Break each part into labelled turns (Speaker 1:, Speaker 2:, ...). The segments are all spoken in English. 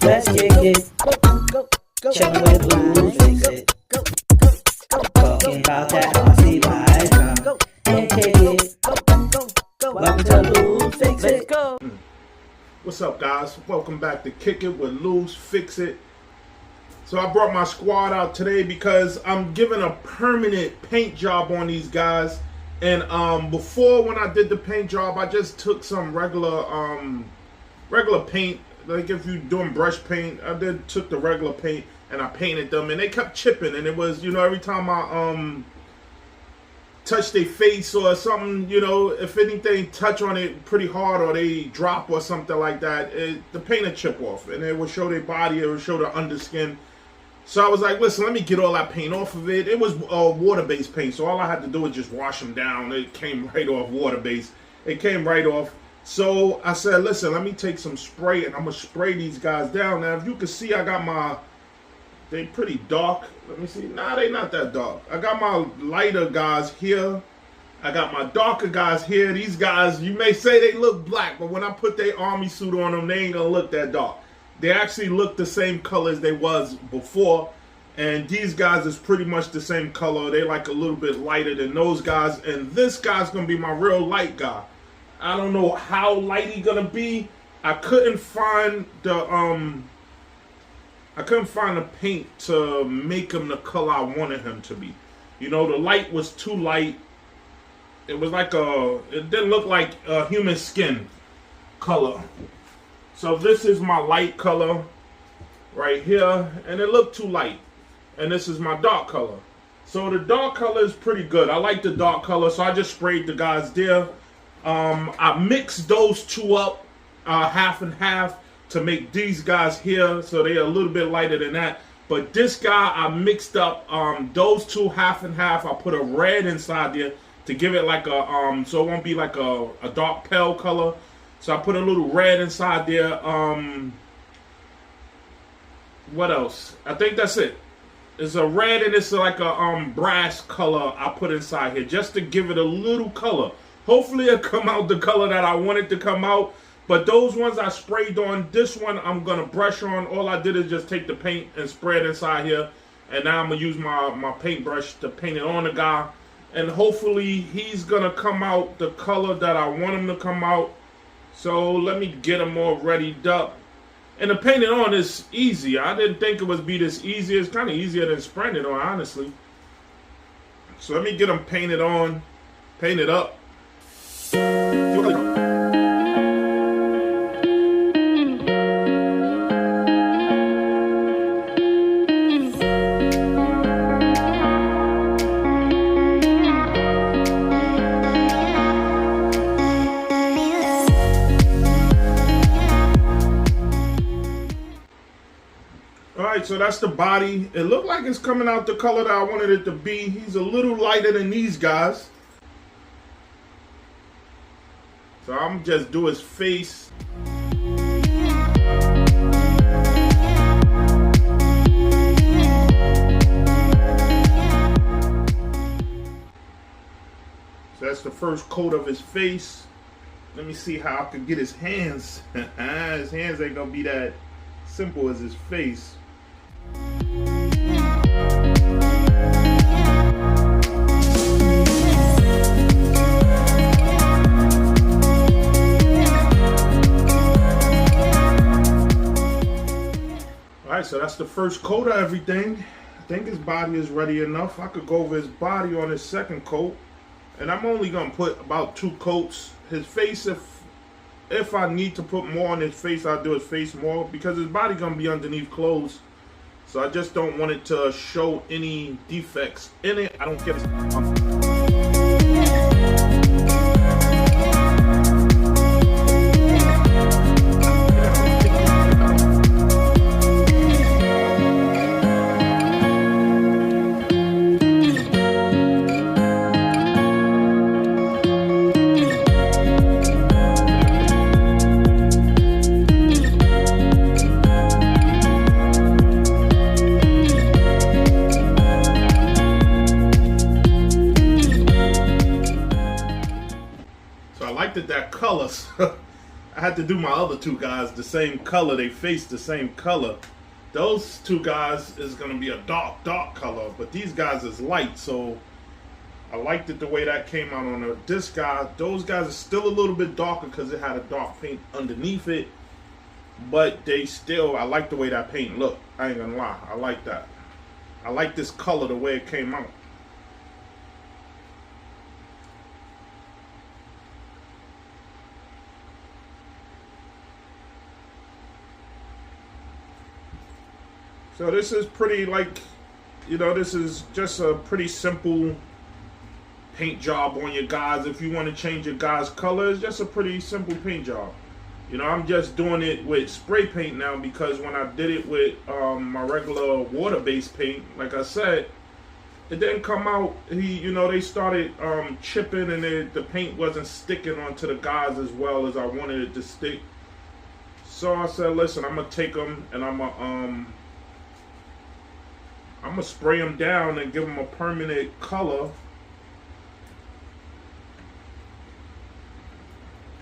Speaker 1: Let's kick it. Chillin' with Lose, fix it. Talking about that Aussie life. And kick it. Welcome to Lose, fix it.
Speaker 2: What's up, guys? Welcome back to Kick It with Lose, Fix It. So I brought my squad out today because I'm giving a permanent paint job on these guys. And before, when I did the paint job, I just took some regular paint. Like if you're doing brush paint, I took the regular paint and I painted them, and they kept chipping. And it was, you know, every time I touch their face or something, you know, if anything touch on it pretty hard or they drop or something like that, the paint would chip off, and it would show their body, it would show the underskin. So I was like, listen, let me get all that paint off of it. It was water-based paint, so all I had to do was just wash them down. It came right off water-based. It came right off. So I said, listen, let me take some spray, and I'm going to spray these guys down. Now, if you can see, I got my, they pretty dark. Let me see. Nah, they not that dark. I got my lighter guys here. I got my darker guys here. These guys, you may say they look black, but when I put their army suit on them, they ain't going to look that dark. They actually look the same color as they was before. And these guys is pretty much the same color. They like a little bit lighter than those guys. And this guy's going to be my real light guy. I don't know how light he going to be. I couldn't find the paint to make him the color I wanted him to be. You know, the light was too light. It was like it didn't look like a human skin color. So this is my light color right here, and it looked too light. And this is my dark color. So the dark color is pretty good. I like the dark color, so I just sprayed the guys there. I mixed those two up half and half to make these guys here, so they're a little bit lighter than that. But this guy, I mixed up those two half and half. I put a red inside there to give it like a so it won't be like a dark pale color. So I put a little red inside there. What else? I think that's it. It's a red and it's like a brass color I put inside here just to give it a little color. Hopefully it'll come out the color that I want it to come out. But those ones I sprayed on. This one I'm going to brush on. All I did is just take the paint and spray it inside here. And now I'm going to use my paintbrush to paint it on the guy. And hopefully he's going to come out the color that I want him to come out. So let me get him all readied up. And the painting on is easy. I didn't think it would be this easy. It's kind of easier than spraying it on, honestly. So let me get him painted on, painted up. Alright, so that's the body. It looked like it's coming out the color that I wanted it to be. He's a little lighter than these guys. So I'm just do his face. So that's the first coat of his face. Let me see how I can get his hands. His hands ain't gonna be that simple as his face. Alright, so that's the first coat of everything. I think his body is ready enough. I could go over his body on his second coat. And I'm only going to put about 2 coats. His face, if I need to put more on his face, I'll do his face more. Because his body going to be underneath clothes. So I just don't want it to show any defects in it. I don't get it. That color. I had to do my other two guys the same color. They face the same color. Those two guys is gonna be a dark color, but these guys is light, so I liked it the way that came out on this guy. Those guys are still a little bit darker because it had a dark paint underneath it, but they still, I like the way that paint looked. I ain't gonna lie, I like that. I like this color the way it came out. So this is pretty, like, you know, this is just a pretty simple paint job on your guys. If you want to change your guys' color, it's just a pretty simple paint job. You know, I'm just doing it with spray paint now because when I did it with my regular water-based paint, like I said, it didn't come out. They started chipping and the paint wasn't sticking onto the guys as well as I wanted it to stick. So I said, listen, I'm gonna take them and I'm gonna spray them down and give them a permanent color.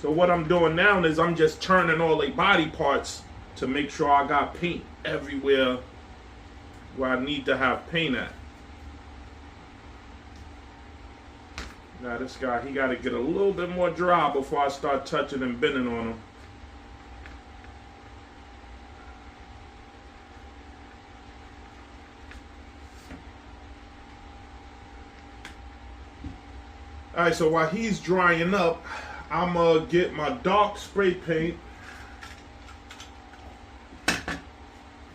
Speaker 2: So what I'm doing now is I'm just turning all the body parts to make sure I got paint everywhere where I need to have paint at. Now this guy, he got to get a little bit more dry before I start touching and bending on him. Alright, so while he's drying up, I'm going to get my dark spray paint and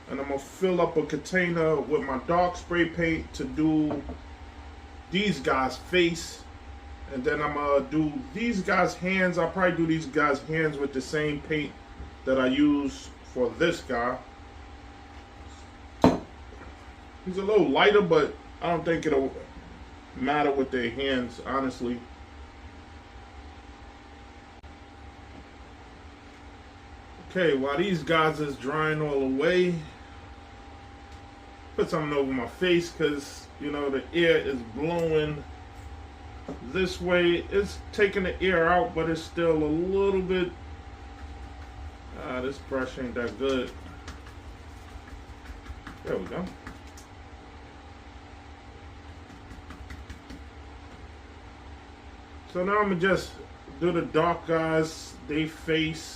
Speaker 2: I'm going to fill up a container with my dark spray paint to do these guys' face, and then I'm going to do these guys' hands. I'll probably do these guys' hands with the same paint that I use for this guy. He's a little lighter, but I don't think it'll matter with their hands, honestly. Okay, while these guys is drying all away, put something over my face because, you know, the air is blowing this way. It's taking the air out, but it's still a little bit, this brush ain't that good. There we go. So now I'm gonna just do the dark guys, they face.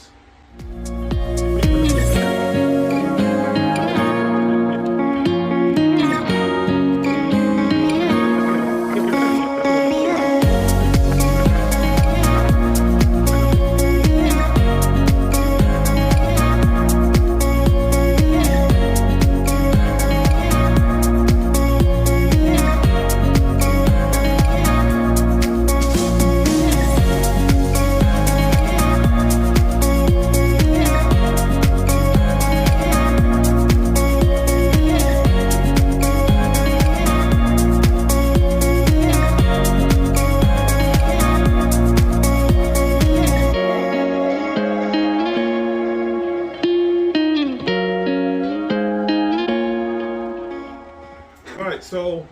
Speaker 2: So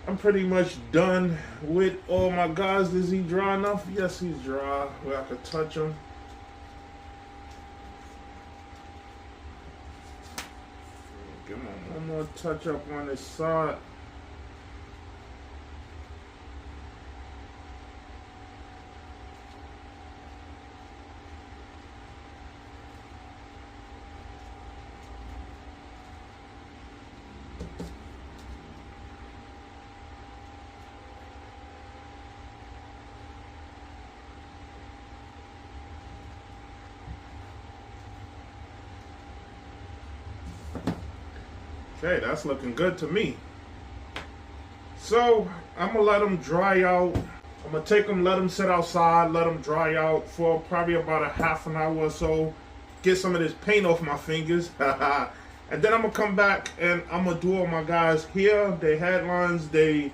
Speaker 2: I'm pretty much done with all my guys. Is he dry enough? Yes, he's dry where I could touch him. Give him one more touch up on his side. Okay, that's looking good to me. So I'm gonna let them dry out. I'm gonna take them, let them sit outside, let them dry out for probably about a half an hour or so. Get some of this paint off my fingers. And then I'm gonna come back and I'm gonna do all my guys here, their headlines, they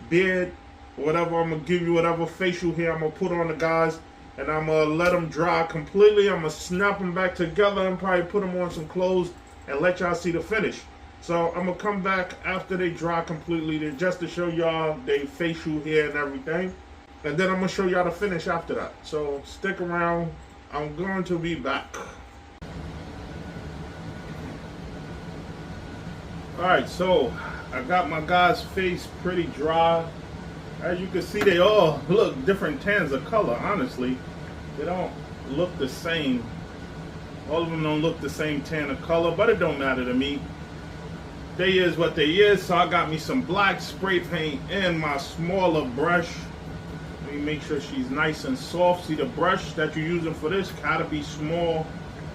Speaker 2: beard, whatever. I'm gonna give you whatever facial hair I'm gonna put on the guys. And I'm gonna let them dry completely. I'm gonna snap them back together and probably put them on some clothes and let y'all see the finish. So I'm gonna come back after they dry completely just to show y'all their facial hair and everything. And then I'm going to show y'all the finish after that. So stick around. I'm going to be back. Alright, so I got my guy's face pretty dry. As you can see, they all look different tans of color, honestly. They don't look the same. All of them don't look the same tan of color, but it don't matter to me. They is what they is, so I got me some black spray paint and my smaller brush. Let me make sure she's nice and soft. See, the brush that you're using for this gotta be small,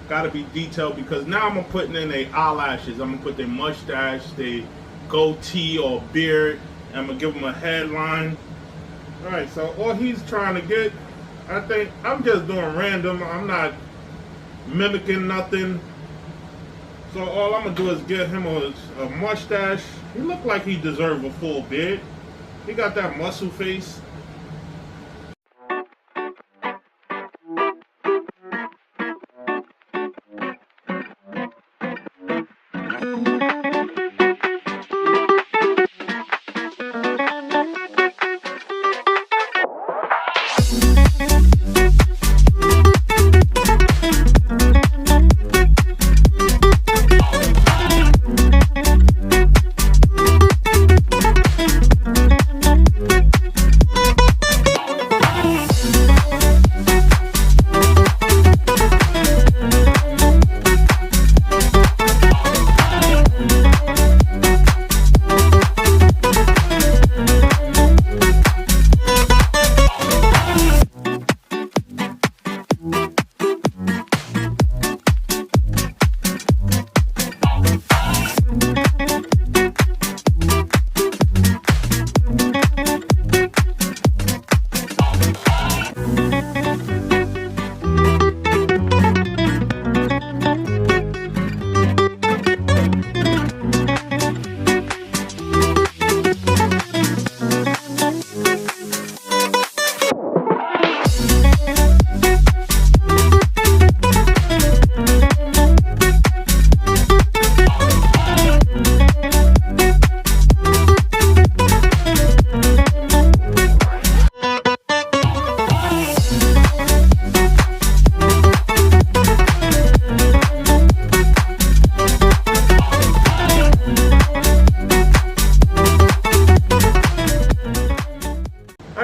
Speaker 2: gotta be detailed, because now I'm putting in their eyelashes. I'm gonna put their mustache, their goatee or beard. I'm gonna give them a headline. All right, so all he's trying to get, I think I'm just doing random. I'm not mimicking nothing. So all I'm gonna do is get him a mustache. He looked like he deserved a full beard. He got that muscle face.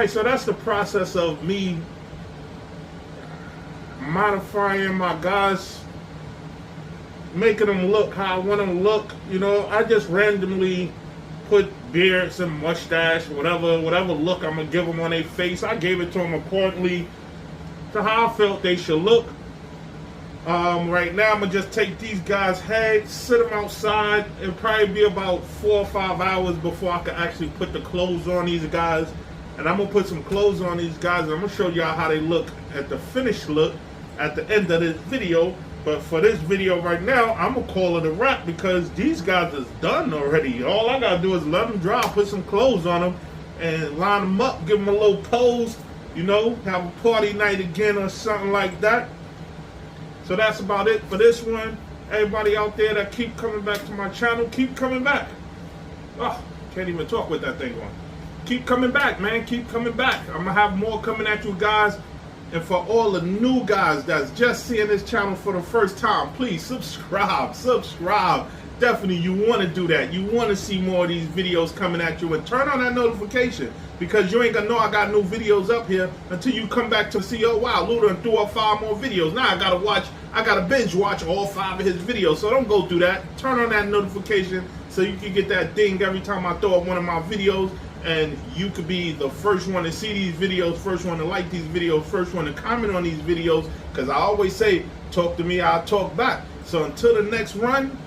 Speaker 2: So that's the process of me modifying my guys, making them look how I want them to look. You know, I just randomly put beards and mustache, whatever look I'm gonna give them on their face. I gave it to them accordingly to how I felt they should look. Right now I'm gonna just take these guys' heads, sit them outside. It'll probably be about 4 or 5 hours before I can actually put the clothes on these guys. And I'm gonna put some clothes on these guys, and I'm gonna show y'all how they look at the finished look at the end of this video. But for this video right now, I'm gonna call it a wrap because these guys is done already. All I gotta do is let them dry, put some clothes on them, and line them up, give them a little pose, you know, have a party night again or something like that. So that's about it for this one. Everybody out there that keep coming back to my channel, keep coming back. Oh, can't even talk with that thing on. Keep coming back, man. Keep coming back. I'm gonna have more coming at you guys. And for all the new guys that's just seeing this channel for the first time, please subscribe. Definitely, you want to do that. You want to see more of these videos coming at you, and turn on that notification, because you ain't gonna know I got new videos up here until you come back to see, oh wow, Lou done threw up 5 more videos. Now I gotta binge watch all 5 of his videos. So don't go do that. Turn on that notification so you can get that ding every time I throw up one of my videos. And you could be the first one to see these videos, first one to like these videos, first one to comment on these videos. Because I always say, talk to me, I'll talk back. So until the next run,